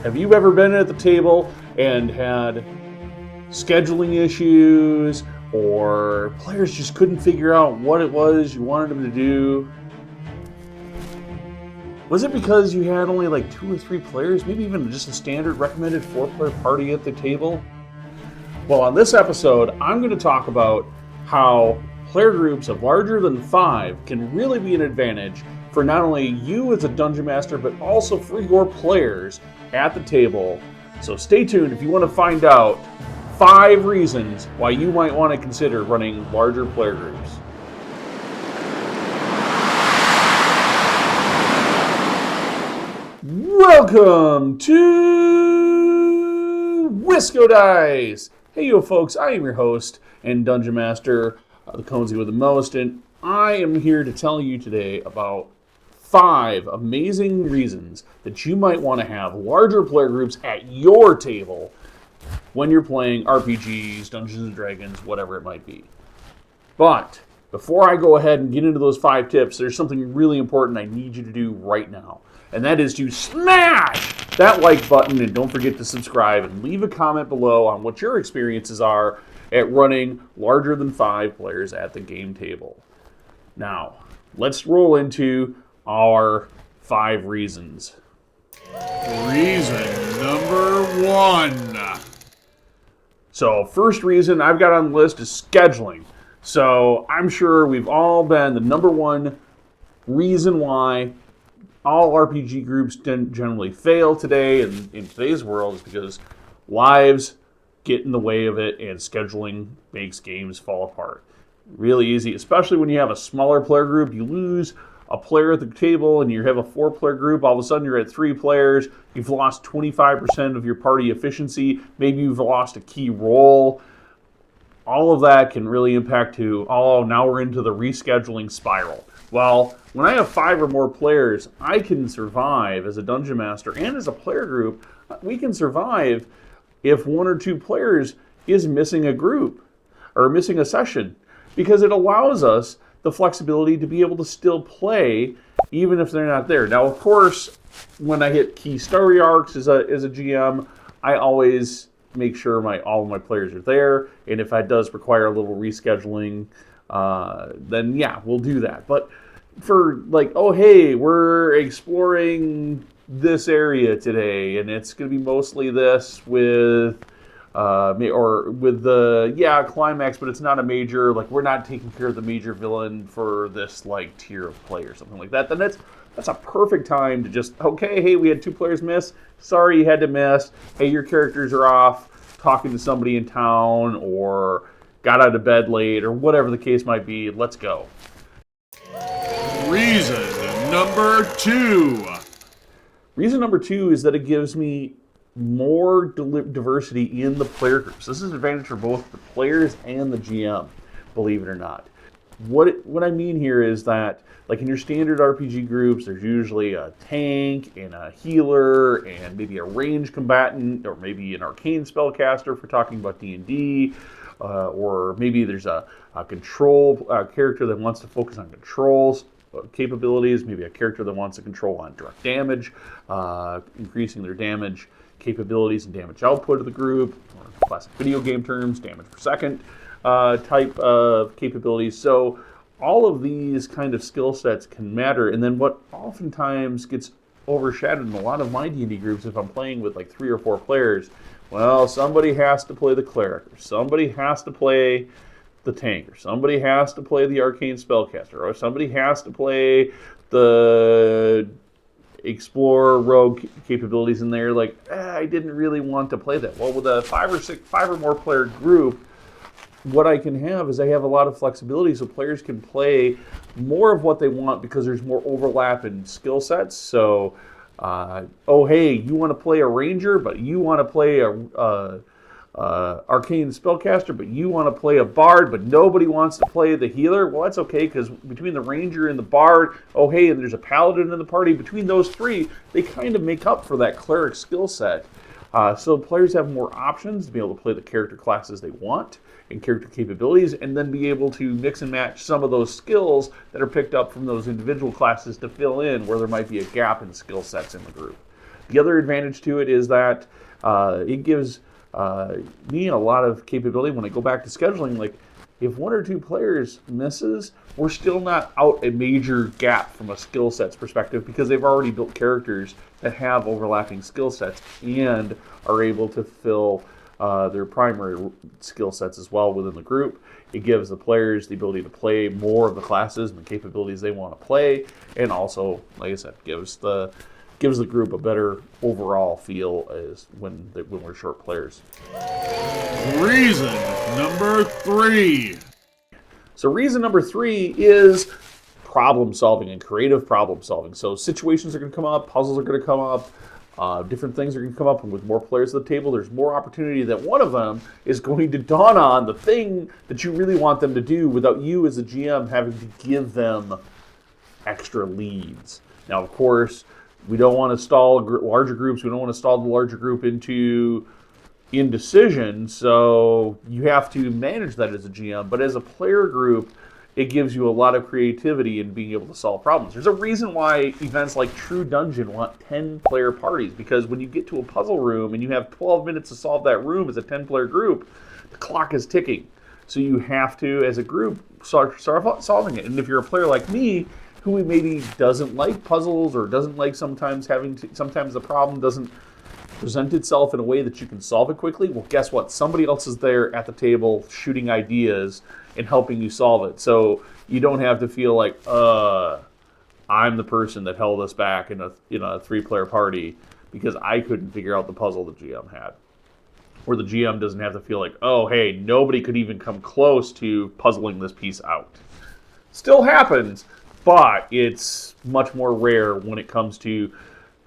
Have you ever been at the table and had scheduling issues or players just couldn't figure out what it was you wanted them to do? Was it because you had only like 2 or 3 players, maybe even just a standard recommended 4-player party at the table? Well, on this episode, I'm going to talk about how player groups of larger than 5 can really be an advantage for not only you as a dungeon master, but also for your players at the table. So stay tuned if you want to find out 5 reasons why you might want to consider running larger player groups. Welcome to WiscoDice! Hey yo folks, I am your host and Dungeon Master, the Conesy with the most, and I am here to tell you today about 5 amazing reasons that you might want to have larger player groups at your table when you're playing RPGs, Dungeons & Dragons, whatever it might be. But before I go ahead and get into those 5 tips, there's something really important I need you to do right now. And that is to smash that like button, and don't forget to subscribe and leave a comment below on what your experiences are at running larger than 5 players at the game table. Now, let's roll into our 5 reasons. Reason number 1. So, first reason I've got on the list is scheduling. So, I'm sure we've all been the number one reason why all RPG groups generally fail today in today's world is because lives get in the way of it and scheduling makes games fall apart. Really easy, especially when you have a smaller player group. You lose a player at the table and you have a 4-player group, all of a sudden you're at 3 players, you've lost 25% of your party efficiency, maybe you've lost a key role. All of that can really impact now we're into the rescheduling spiral. Well, when I have 5 or more players, I can survive as a dungeon master and as a player group. We can survive if 1 or 2 players is missing a group or missing a session, because it allows us the flexibility to be able to still play even if they're not there. Now, of course, when I hit key story arcs as a GM, I always make sure all of my players are there, and if that does require a little rescheduling, then yeah, we'll do that. But for like, oh hey, we're exploring this area today, and it's going to be mostly this with climax, but it's not a major, like we're not taking care of the major villain for this like tier of play or something like that, then that's a perfect time to just, okay, hey, we had 2 players miss. Sorry you had to miss. Hey, your characters are off talking to somebody in town or got out of bed late or whatever the case might be. Let's go. Reason number 2. Reason number 2 is that it gives me more diversity in the player groups. This is an advantage for both the players and the GM, believe it or not. What I mean here is that, like in your standard RPG groups, there's usually a tank and a healer and maybe a ranged combatant or maybe an arcane spellcaster if we're talking about D&D, or maybe there's a control character that wants to focus on controls capabilities, maybe a character that wants to control on direct damage, increasing their damage capabilities and damage output of the group, or classic video game terms, damage per second type of capabilities. So all of these kind of skill sets can matter. And then what oftentimes gets overshadowed in a lot of my D&D groups, if I'm playing with like 3 or 4 players, well, somebody has to play the cleric, or somebody has to play the tank, or somebody has to play the arcane spellcaster, or somebody has to play the explore rogue capabilities in there. Like, I didn't really want to play that. Well, with a 5 or more player group, what I can have is I have a lot of flexibility, so players can play more of what they want because there's more overlap in skill sets. So, oh hey, you want to play a ranger, but you want to play a arcane spellcaster, but you want to play a bard, but nobody wants to play the healer. Well, that's okay, because between the ranger and the bard, oh hey, and there's a paladin in the party. Between those 3, they kind of make up for that cleric skill set. So players have more options to be able to play the character classes they want and character capabilities, and then be able to mix and match some of those skills that are picked up from those individual classes to fill in where there might be a gap in skill sets in the group. The other advantage to it is that it gives me a lot of capability when I go back to scheduling. Like, if one or two players misses, we're still not out a major gap from a skill sets perspective because they've already built characters that have overlapping skill sets and are able to fill their primary skill sets as well within the group. It gives the players the ability to play more of the classes and the capabilities they want to play, and also, like I said, gives the group a better overall feel as when we're short players. Reason number 3. So reason number 3 is problem solving and creative problem solving. So situations are going to come up, puzzles are going to come up, different things are going to come up, and with more players at the table, there's more opportunity that one of them is going to dawn on the thing that you really want them to do without you as a GM having to give them extra leads. Now, of course, we don't want to stall larger groups. We don't want to stall the larger group into indecision, so you have to manage that as a GM. But as a player group, it gives you a lot of creativity in being able to solve problems. There's a reason why events like True Dungeon want 10-player parties, because when you get to a puzzle room and you have 12 minutes to solve that room as a 10-player group, the clock is ticking. So you have to, as a group, start solving it. And if you're a player like me, who maybe doesn't like puzzles or doesn't like sometimes the problem doesn't present itself in a way that you can solve it quickly, well, guess what? Somebody else is there at the table shooting ideas and helping you solve it. So you don't have to feel like, I'm the person that held us back in a 3-player party because I couldn't figure out the puzzle the GM had. Or the GM doesn't have to feel like, oh, hey, nobody could even come close to puzzling this piece out. Still happens, but it's much more rare when it comes to,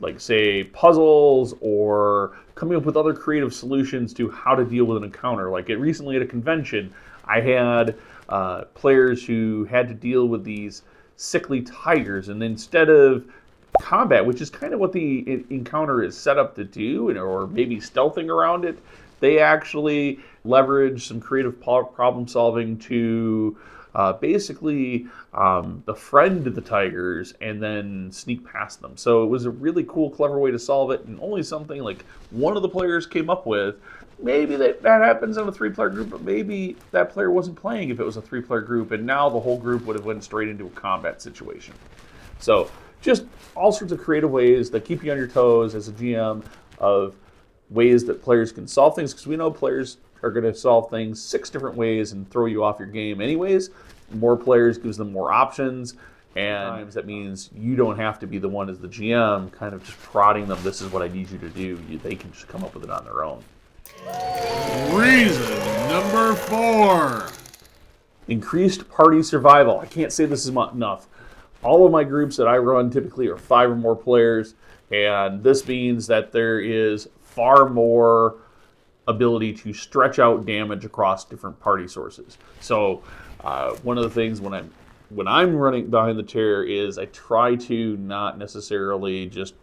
like, say, puzzles or coming up with other creative solutions to how to deal with an encounter. Like, recently at a convention, I had players who had to deal with these sickly tigers, and instead of combat, which is kind of what the encounter is set up to do, or maybe stealthing around it, they actually leverage some creative problem solving to basically befriend the tigers and then sneak past them. So it was a really cool, clever way to solve it, and only something like one of the players came up with. Maybe that happens in a 3-player group, but maybe that player wasn't playing if it was a 3-player group, and now the whole group would have went straight into a combat situation. So just all sorts of creative ways that keep you on your toes as a GM of ways that players can solve things, because we know players are going to solve things 6 different ways and throw you off your game anyways. More players gives them more options, and that means you don't have to be the one as the GM kind of just prodding them, this is what I need you to do. They can just come up with it on their own. Reason number 4. Increased party survival. I can't say this is enough. All of my groups that I run typically are 5 or more players, and this means that there is far more ability to stretch out damage across different party sources. So one of the things when I'm running behind the chair is I try to not necessarily just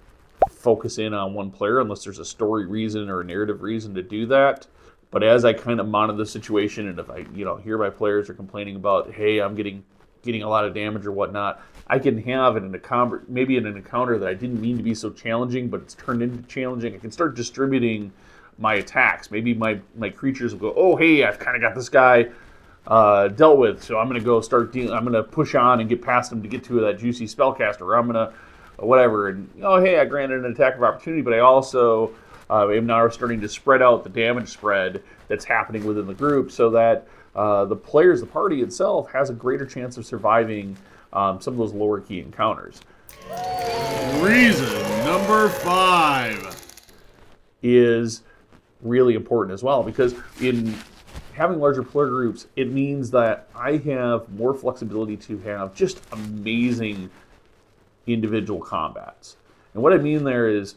focus in on one player unless there's a story reason or a narrative reason to do that. But as I kind of monitor the situation, and if I hear my players are complaining about, hey, I'm getting a lot of damage or whatnot, I can have maybe in an encounter that I didn't mean to be so challenging, but it's turned into challenging. I can start distributing my attacks. Maybe my creatures will go, oh, hey, I've kind of got this guy dealt with, so I'm going to go start dealing. I'm going to push on and get past him to get to that juicy spellcaster, or I'm going to whatever. And hey, I granted an attack of opportunity, but I also am now starting to spread out the damage spread that's happening within the group, so that the party itself has a greater chance of surviving some of those lower key encounters. Reason number 5 is really important as well, because in having larger player groups, it means that I have more flexibility to have just amazing individual combats. And what I mean there is,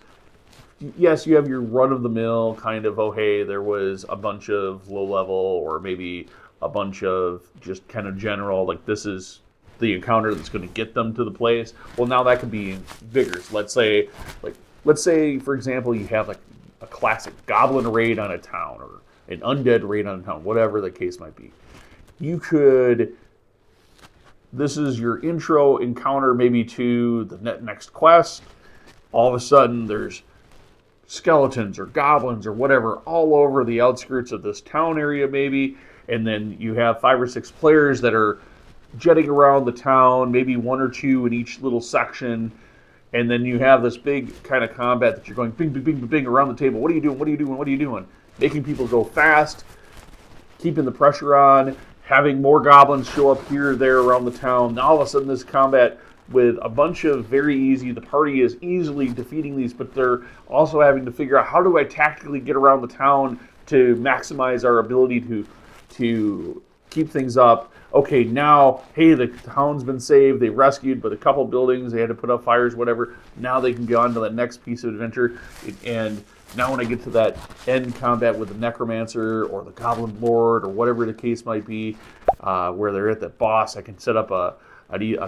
yes, you have your run-of-the-mill kind of, oh, hey, there was a bunch of low-level, or maybe a bunch of just kind of general, like, this is the encounter that's going to get them to the place. Well, now that could be bigger. So let's say, for example, you have like a classic goblin raid on a town, or an undead raid on a town, whatever the case might be. This is your intro encounter maybe to the next quest. All of a sudden, there's skeletons or goblins or whatever all over the outskirts of this town area maybe, and then you have 5 or 6 players that are jetting around the town, maybe 1 or 2 in each little section, and then you have this big kind of combat that you're going bing, bing, bing, bing, bing around the table. What are you doing? What are you doing? What are you doing? Making people go fast, keeping the pressure on, having more goblins show up here or there around the town. Now all of a sudden this combat with a bunch of very easy, the party is easily defeating these, but they're also having to figure out how do I tactically get around the town to maximize our ability to keep things up. Okay, now, hey, the town's been saved, they rescued, but a couple buildings, they had to put up fires, whatever. Now they can go on to that next piece of adventure. And now when I get to that end combat with the necromancer or the goblin lord or whatever the case might be, where they're at that boss, I can set up a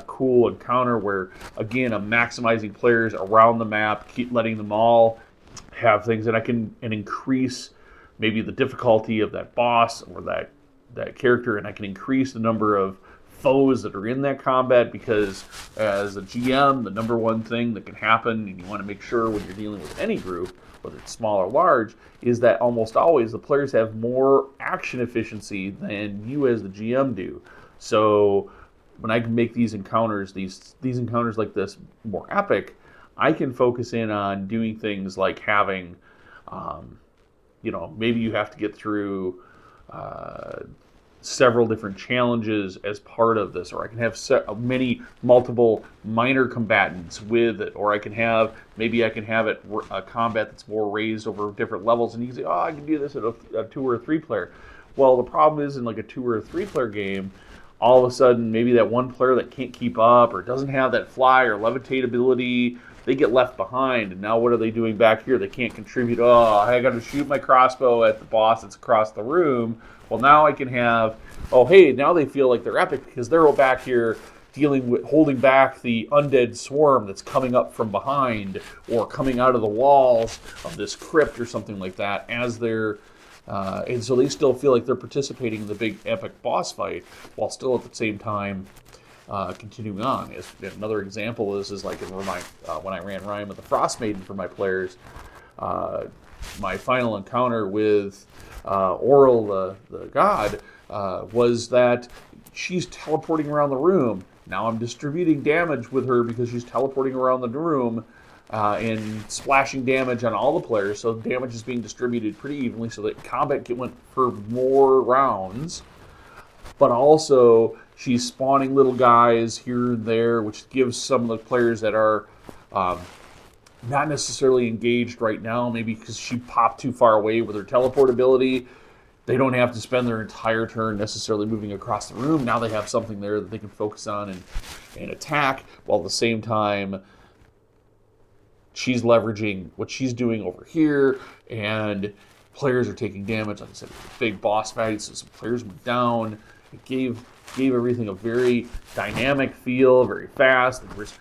cool encounter where, again, I'm maximizing players around the map, keep letting them all have things, and I can increase maybe the difficulty of that boss or that character, and I can increase the number of foes that are in that combat, because as a GM, the number one thing that can happen, and you want to make sure when you're dealing with any group, whether it's small or large, is that almost always the players have more action efficiency than you as the GM do. So when I can make these encounters, these encounters like this more epic, I can focus in on doing things like having, maybe you have to get through several different challenges as part of this, or I can have multiple minor combatants with it, or I can have it a combat that's more raised over different levels, and you can say, oh, I can do this at a 2 or 3 player. Well, the problem is in like a 2 or 3 player game, all of a sudden maybe that one player that can't keep up or doesn't have that fly or levitate ability, they get left behind, and now what are they doing back here? They can't contribute. Oh, I got to shoot my crossbow at the boss that's across the room. Well, now I can have, now they feel like they're epic because they're back here holding back the undead swarm that's coming up from behind or coming out of the walls of this crypt or something like that as they're, and so they still feel like they're participating in the big epic boss fight while still at the same time continuing on. Another example of this is like when I ran Rime with the Frost Maiden for my players, my final encounter with Oral, the god, was that she's teleporting around the room. Now I'm distributing damage with her because she's teleporting around the room and splashing damage on all the players, so damage is being distributed pretty evenly so that combat went for more rounds. But also, she's spawning little guys here and there, which gives some of the players that are not necessarily engaged right now, maybe because she popped too far away with her teleport ability, they don't have to spend their entire turn necessarily moving across the room. Now they have something there that they can focus on and attack, while at the same time she's leveraging what she's doing over here, and players are taking damage. Like I said, big boss fights, so some players went down. It gave everything a very dynamic feel, very fast. There was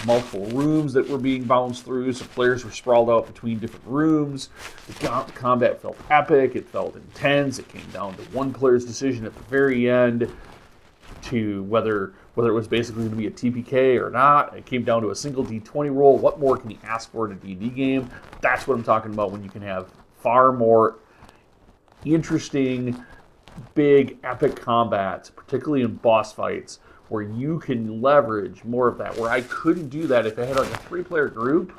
multiple rooms that were being bounced through, so players were sprawled out between different rooms. The combat felt epic, it felt intense. It came down to one player's decision at the very end to whether it was basically going to be a TPK or not. It came down to a single D20 roll. What more can you ask for in a D&D game? That's what I'm talking about when you can have far more interesting, big, epic combats, particularly in boss fights, where you can leverage more of that. Where I couldn't do that if I had like a 3-player group,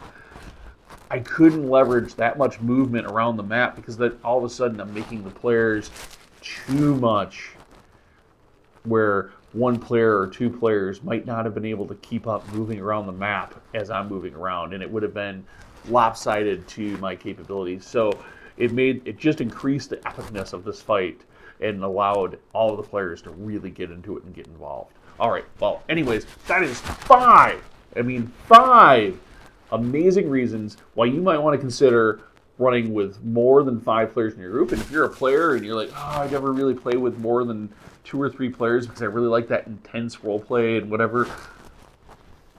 I couldn't leverage that much movement around the map because then all of a sudden I'm making the players too much, where 1 player or 2 players might not have been able to keep up moving around the map as I'm moving around, and it would have been lopsided to my capabilities. So it just increased the epicness of this fight and allowed all of the players to really get into it and get involved. All right, well, anyways, that is 5 amazing reasons why you might want to consider running with more than 5 players in your group. And if you're a player and you're like, I never really play with more than 2 or 3 players because I really like that intense role play and whatever,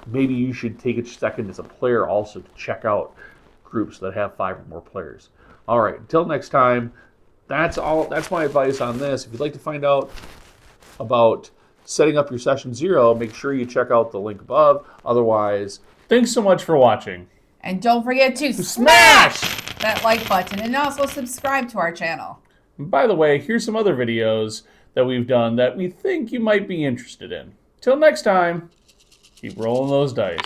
maybe you should take a second as a player also to check out groups that have 5 or more players. All right, until next time, that's my advice on this. If you'd like to find out about setting up your session 0, make sure you check out the link above. Otherwise, thanks so much for watching. And don't forget to Smash that like button and also subscribe to our channel. By the way, here's some other videos that we've done that we think you might be interested in. Till next time, keep rolling those dice.